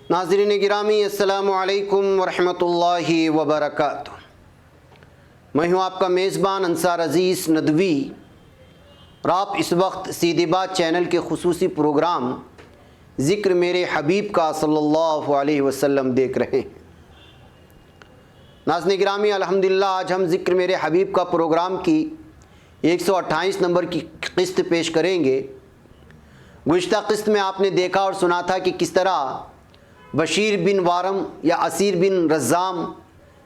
ناظرین گرامی، السلام علیکم ورحمۃ اللہ وبرکاتہ۔ میں ہوں آپ کا میزبان انصار عزیز ندوی، اور آپ اس وقت سیدھی بات چینل کے خصوصی پروگرام ذکر میرے حبیب کا صلی اللہ علیہ وسلم دیکھ رہے ہیں۔ ناظرین گرامی، الحمدللہ آج ہم ذکر میرے حبیب کا پروگرام کی 128 نمبر کی قسط پیش کریں گے۔ گزشتہ قسط میں آپ نے دیکھا اور سنا تھا کہ کس طرح بشیر بن وارم یا اسیر بن رزام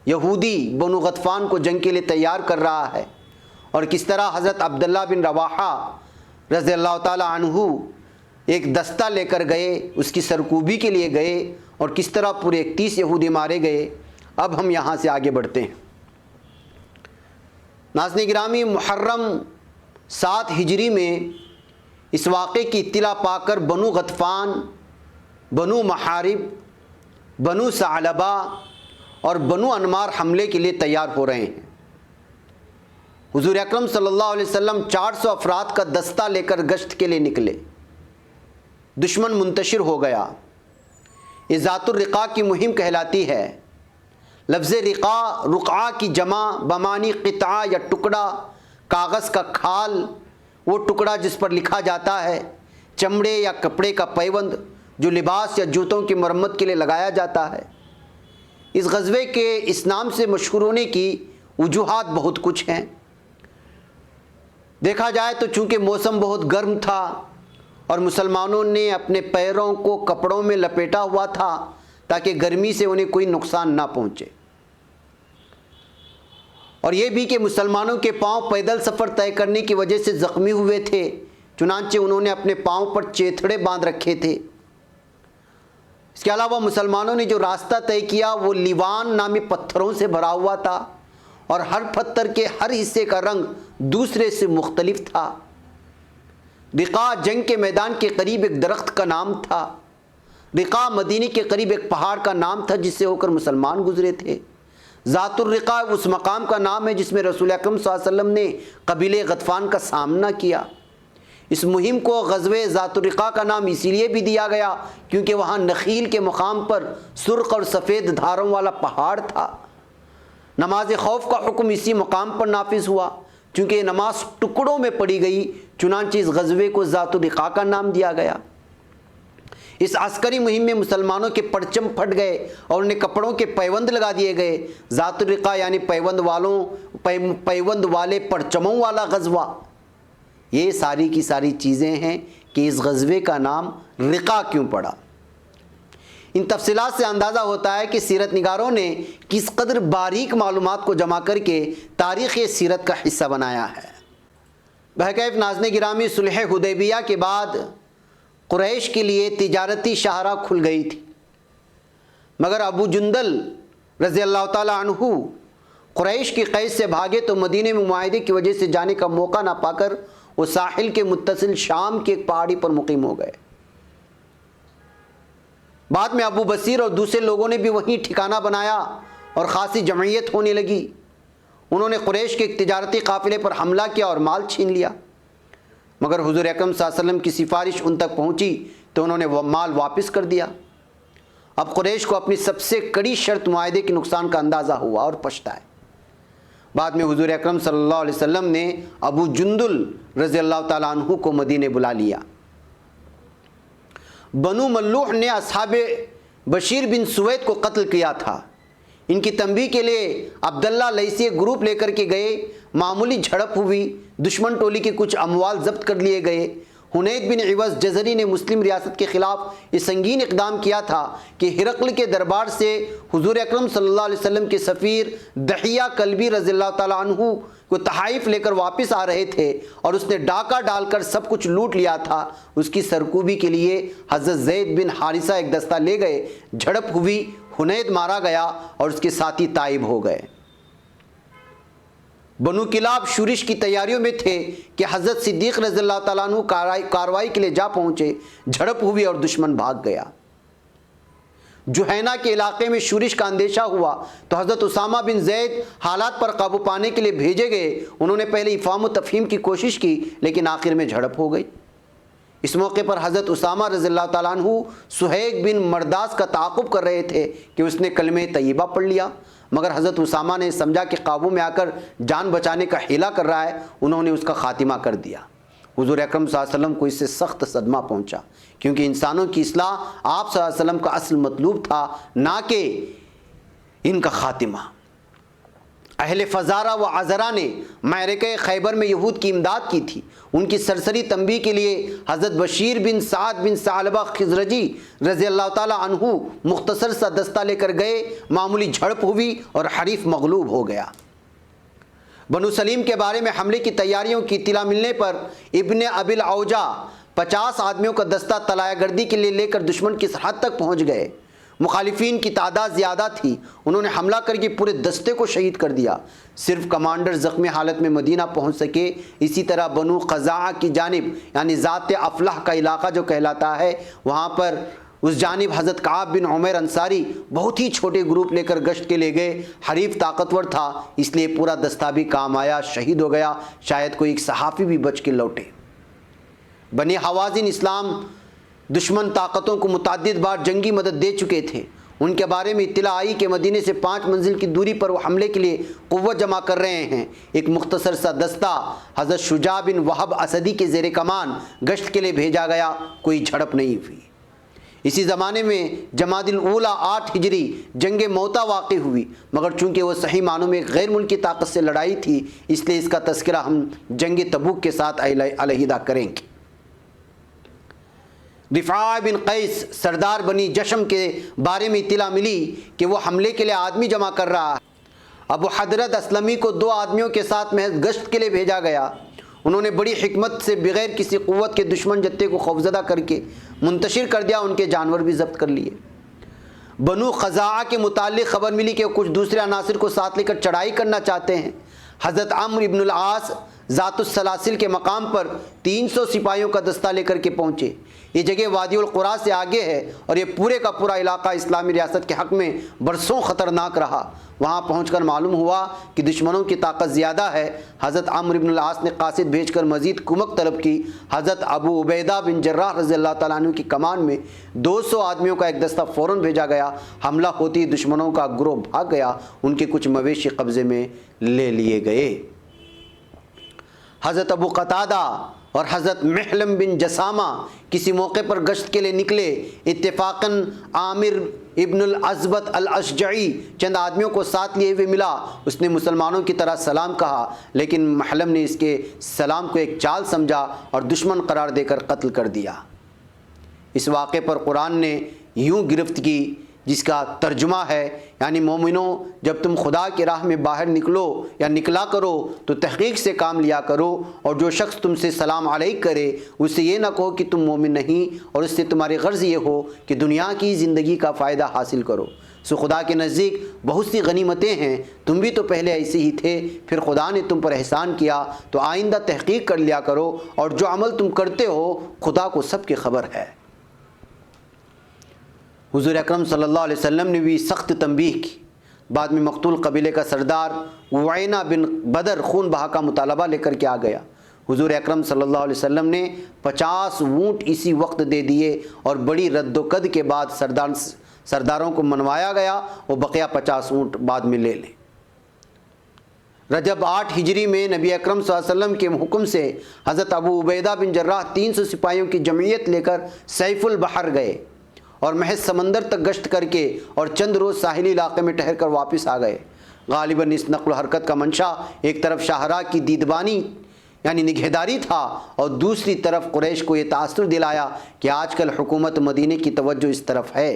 یہودی بنو غطفان کو جنگ کے لیے تیار کر رہا ہے، اور کس طرح حضرت عبداللہ بن رواحہ رضی اللہ تعالی عنہ ایک دستہ لے کر گئے، اس کی سرکوبی کے لیے گئے، اور کس طرح پورے 31 یہودی مارے گئے۔ اب ہم یہاں سے آگے بڑھتے ہیں۔ ناظرین گرامی، محرم 7 ہجری میں اس واقعے کی اطلاع پا کر بنو غطفان، بنو محارب، بنو ثعلبہ اور بنو انمار حملے کے لیے تیار ہو رہے ہیں۔ حضور اکرم صلی اللہ علیہ وسلم 400 افراد کا دستہ لے کر گشت کے لیے نکلے۔ دشمن منتشر ہو گیا۔ یہ ذات الرقاع کی مہم کہلاتی ہے۔ لفظ رقعہ کی جمع بمانی قطعہ یا ٹکڑا، کاغذ کا کھال، وہ ٹکڑا جس پر لکھا جاتا ہے، چمڑے یا کپڑے کا پیوند جو لباس یا جوتوں کی مرمت کے لیے لگایا جاتا ہے۔ اس غزوے کے اس نام سے مشہور ہونے کی وجوہات بہت کچھ ہیں۔ دیکھا جائے تو چونکہ موسم بہت گرم تھا اور مسلمانوں نے اپنے پیروں کو کپڑوں میں لپیٹا ہوا تھا تاکہ گرمی سے انہیں کوئی نقصان نہ پہنچے، اور یہ بھی کہ مسلمانوں کے پاؤں پیدل سفر طے کرنے کی وجہ سے زخمی ہوئے تھے، چنانچہ انہوں نے اپنے پاؤں پر چیتھڑے باندھ رکھے تھے۔ اس کے علاوہ مسلمانوں نے جو راستہ طے کیا وہ لیوان نامی پتھروں سے بھرا ہوا تھا، اور ہر پتھر کے ہر حصے کا رنگ دوسرے سے مختلف تھا۔ رقاع جنگ کے میدان کے قریب ایک درخت کا نام تھا۔ رقاع مدینے کے قریب ایک پہاڑ کا نام تھا جس سے ہو کر مسلمان گزرے تھے۔ ذات الرقاع اس مقام کا نام ہے جس میں رسول اکرم صلی اللہ علیہ وسلم نے قبیلہ غطفان کا سامنا کیا۔ اس مہم کو غزوہ ذات الرقاع کا نام اسی لیے بھی دیا گیا کیونکہ وہاں نخیل کے مقام پر سرخ اور سفید دھاروں والا پہاڑ تھا۔ نماز خوف کا حکم اسی مقام پر نافذ ہوا چونکہ یہ نماز ٹکڑوں میں پڑھی گئی، چنانچہ اس غزوے کو ذات الرقاع کا نام دیا گیا۔ اس عسکری مہم میں مسلمانوں کے پرچم پھٹ گئے اور انہیں کپڑوں کے پیوند لگا دیے گئے۔ ذات الرقاع یعنی پیوند والے پرچموں والا غزوہ۔ یہ ساری کی ساری چیزیں ہیں کہ اس غزوے کا نام رقاع کیوں پڑا۔ ان تفصیلات سے اندازہ ہوتا ہے کہ سیرت نگاروں نے کس قدر باریک معلومات کو جمع کر کے تاریخ سیرت کا حصہ بنایا ہے۔ بہرکیف ناظرین گرامی، صلح حدیبیہ کے بعد قریش کے لیے تجارتی شاہراہ کھل گئی تھی، مگر ابو جندل رضی اللہ تعالی عنہ قریش کی قید سے بھاگے تو مدینے میں معاہدے کی وجہ سے جانے کا موقع نہ پا کر وہ ساحل کے متصل شام کی ایک پہاڑی پر مقیم ہو گئے۔ بعد میں ابو بصیر اور دوسرے لوگوں نے بھی وہیں ٹھکانہ بنایا اور خاصی جمعیت ہونے لگی۔ انہوں نے قریش کے ایک تجارتی قافلے پر حملہ کیا اور مال چھین لیا، مگر حضور اکرم صلی اللہ علیہ وسلم کی سفارش ان تک پہنچی تو انہوں نے وہ مال واپس کر دیا۔ اب قریش کو اپنی سب سے کڑی شرط معاہدے کے نقصان کا اندازہ ہوا اور پچھتائے۔ بعد میں حضور اکرم صلی اللہ علیہ وسلم نے ابو جندل رضی اللہ تعالیٰ عنہ کو مدینے بلا لیا۔ بنو ملوح نے اصحاب بشیر بن سوید کو قتل کیا تھا۔ ان کی تنبیہ کے لیے عبداللہ لیثی ایک گروپ لے کر کے گئے۔ معمولی جھڑپ ہوئی، دشمن ٹولی کے کچھ اموال ضبط کر لیے گئے۔ حنید بن عوض جزری نے مسلم ریاست کے خلاف یہ سنگین اقدام کیا تھا کہ ہرقل کے دربار سے حضور اکرم صلی اللہ علیہ وسلم کے سفیر دحیہ کلبی رضی اللہ تعالیٰ عنہ کوئی تحائف لے کر واپس آ رہے تھے اور اس نے ڈاکہ ڈال کر سب کچھ لوٹ لیا تھا، اس کی سرکوبی کے لیے حضرت زید بن حارثہ ایک دستہ لے گئے، جھڑپ ہوئی، حنید مارا گیا اور اس کے ساتھی تائب ہو گئے۔ بنو کلاب شورش کی تیاریوں میں تھے کہ حضرت صدیق رضی اللہ تعالیٰ عنہ کارروائی کے لیے جا پہنچے، جھڑپ ہوئی اور دشمن بھاگ گیا۔ جوہینہ کے علاقے میں شورش کا اندیشہ ہوا تو حضرت اسامہ بن زید حالات پر قابو پانے کے لیے بھیجے گئے۔ انہوں نے پہلے افہام و تفہیم کی کوشش کی لیکن آخر میں جھڑپ ہو گئی۔ اس موقع پر حضرت اسامہ رضی اللہ تعالیٰ عنہ سہیگ بن مرداس کا تعاقب کر رہے تھے کہ اس نے کلمہ طیبہ پڑھ لیا، مگر حضرت اسامہ نے سمجھا کہ قابو میں آ کر جان بچانے کا حیلہ کر رہا ہے، انہوں نے اس کا خاتمہ کر دیا۔ حضور اکرم صلی اللہ علیہ وسلم کو اس سے سخت صدمہ پہنچا، کیونکہ انسانوں کی اصلاح آپ صلی اللہ علیہ وسلم کا اصل مطلوب تھا، نہ کہ ان کا خاتمہ۔ اہل فزارہ و عذرہ نے معرکہ خیبر میں یہود کی امداد کی تھی۔ ان کی سرسری تنبیہ کے لیے حضرت بشیر بن سعد بن ثعلبہ خزرجی رضی اللہ تعالی عنہ مختصر سا دستہ لے کر گئے، معمولی جھڑپ ہوئی اور حریف مغلوب ہو گیا۔ بنو سلیم کے بارے میں حملے کی تیاریوں کی اطلاع ملنے پر ابن ابی العوجہ 50 آدمیوں کا دستہ طلایہ گردی کے لیے لے کر دشمن کی سرحد تک پہنچ گئے۔ مخالفین کی تعداد زیادہ تھی، انہوں نے حملہ کر کے پورے دستے کو شہید کر دیا، صرف کمانڈر زخمی حالت میں مدینہ پہنچ سکے۔ اسی طرح بنو خزاعہ کی جانب یعنی ذات افلاح کا علاقہ جو کہلاتا ہے، وہاں پر اس جانب حضرت کعب بن عمیر انصاری بہت ہی چھوٹے گروپ لے کر گشت کے لے گئے۔ حریف طاقتور تھا، اس لیے پورا دستہ بھی کام آیا، شہید ہو گیا، شاید کوئی ایک صحافی بھی بچ کے لوٹے۔ بنی حوازن اسلام دشمن طاقتوں کو متعدد بار جنگی مدد دے چکے تھے۔ ان کے بارے میں اطلاع آئی کہ مدینے سے 5 منزل کی دوری پر وہ حملے کے لیے قوت جمع کر رہے ہیں۔ ایک مختصر سا دستہ حضرت شجاع بن وہب اسدی کے زیر کمان گشت کے لیے بھیجا گیا، کوئی جھڑپ نہیں ہوئی۔ اسی زمانے میں جمادی الاولیٰ 8 ہجری جنگ موتا واقع ہوئی، مگر چونکہ وہ صحیح معنوں میں غیر ملکی طاقت سے لڑائی تھی، اس لیے اس کا تذکرہ ہم جنگ تبوک کے ساتھ علیحدہ کریں گے۔ رفاع بن قیس سردار بنی جشم کے بارے میں اطلاع ملی کہ وہ حملے کے لیے آدمی جمع کر رہا ہے۔ ابو حضرت اسلمی کو 2 آدمیوں کے ساتھ محض گشت کے لیے بھیجا گیا۔ انہوں نے بڑی حکمت سے بغیر کسی قوت کے دشمن جتے کو خوفزدہ کر کے منتشر کر دیا، ان کے جانور بھی ضبط کر لیے۔ بنو خزاعہ کے متعلق خبر ملی کہ کچھ دوسرے عناصر کو ساتھ لے کر چڑھائی کرنا چاہتے ہیں۔ حضرت عمرو ابن العاص ذات السلاسل کے مقام پر 300 سپاہیوں کا دستہ لے کر کے پہنچے۔ یہ جگہ وادی القرا سے آگے ہے اور یہ پورے کا پورا علاقہ اسلامی ریاست کے حق میں برسوں خطرناک رہا۔ وہاں پہنچ کر معلوم ہوا کہ دشمنوں کی طاقت زیادہ ہے۔ حضرت عمرو بن العاص نے قاصد بھیج کر مزید کمک طلب کی۔ حضرت ابو عبیدہ بن جراح رضی اللہ تعالیٰ عنہ کی کمان میں 200 آدمیوں کا ایک دستہ فوراً بھیجا گیا۔ حملہ ہوتی دشمنوں کا گروہ بھاگ گیا، ان کے کچھ مویشی قبضے میں لے لیے گئے۔ حضرت ابو قتادہ اور حضرت محلم بن جسامہ کسی موقع پر گشت کے لیے نکلے۔ اتفاقاً عامر ابن الازبط الاشجعی چند آدمیوں کو ساتھ لیے ہوئے ملا۔ اس نے مسلمانوں کی طرح سلام کہا، لیکن محلم نے اس کے سلام کو ایک چال سمجھا اور دشمن قرار دے کر قتل کر دیا۔ اس واقعے پر قرآن نے یوں گرفت کی جس کا ترجمہ ہے، یعنی مومنوں جب تم خدا کی راہ میں باہر نکلو یا نکلا کرو تو تحقیق سے کام لیا کرو، اور جو شخص تم سے سلام علیک کرے اس سے یہ نہ کہو کہ تم مومن نہیں، اور اس سے تمہاری غرض یہ ہو کہ دنیا کی زندگی کا فائدہ حاصل کرو۔ سو خدا کے نزدیک بہت سی غنیمتیں ہیں، تم بھی تو پہلے ایسے ہی تھے، پھر خدا نے تم پر احسان کیا، تو آئندہ تحقیق کر لیا کرو، اور جو عمل تم کرتے ہو خدا کو سب کی خبر ہے۔ حضور اکرم صلی اللہ علیہ وسلم نے بھی سخت تنبیہ کی۔ بعد میں مقتول قبیلے کا سردار وعینہ بن بدر خون بہا کا مطالبہ لے کر کے آ گیا۔ حضور اکرم صلی اللہ علیہ وسلم نے 50 اونٹ اسی وقت دے دیے، اور بڑی رد و قد کے بعد سرداروں کو منوایا گیا، وہ بقیہ 50 اونٹ بعد میں لے لیں۔ رجب 8 ہجری میں نبی اکرم صلی اللہ علیہ وسلم کے حکم سے حضرت ابو عبیدہ بن جراح 300 سپاہیوں کی جمعیت لے کر سیف البحر گئے اور محض سمندر تک گشت کر کے اور چند روز ساحلی علاقے میں ٹھہر کر واپس آ گئے۔ غالباً اس نقل و حرکت کا منشا ایک طرف شاہراہ کی دیدبانی یعنی نگہداری تھا، اور دوسری طرف قریش کو یہ تاثر دلایا کہ آج کل حکومت مدینے کی توجہ اس طرف ہے۔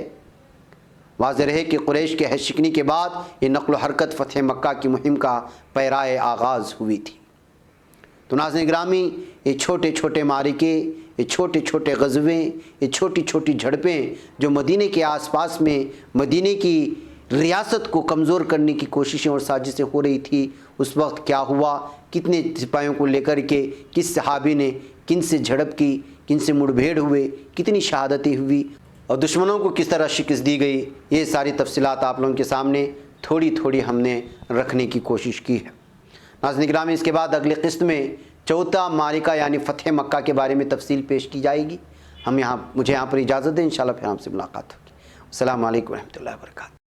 واضح رہے کہ قریش کے حد شکنی کے بعد یہ نقل و حرکت فتح مکہ کی مہم کا پیرائے آغاز ہوئی تھی۔ تو ناظرین گرامی، یہ چھوٹے چھوٹے معرکے، یہ چھوٹے چھوٹے غزوے، یہ چھوٹی چھوٹی جھڑپیں جو مدینے کے آس پاس میں مدینے کی ریاست کو کمزور کرنے کی کوششیں اور سازشیں ہو رہی تھی، اس وقت کیا ہوا، کتنے سپاہیوں کو لے کر کے کس صحابی نے کن سے جھڑپ کی، کن سے مڑ بھیڑ ہوئے، کتنی شہادتیں ہوئی اور دشمنوں کو کس طرح شکست دی گئی، یہ ساری تفصیلات آپ لوگوں کے سامنے تھوڑی تھوڑی ہم نے رکھنے کی کوشش کی ہے۔ ناظرین گرامی، اس کے بعد اگلی قسط میں چوتھا معرکہ یعنی فتح مکہ کے بارے میں تفصیل پیش کی جائے گی۔ مجھے یہاں پر اجازت دیں، انشاءاللہ پھر ہم سے ملاقات ہوگی۔ السلام علیکم ورحمۃ اللہ وبرکاتہ۔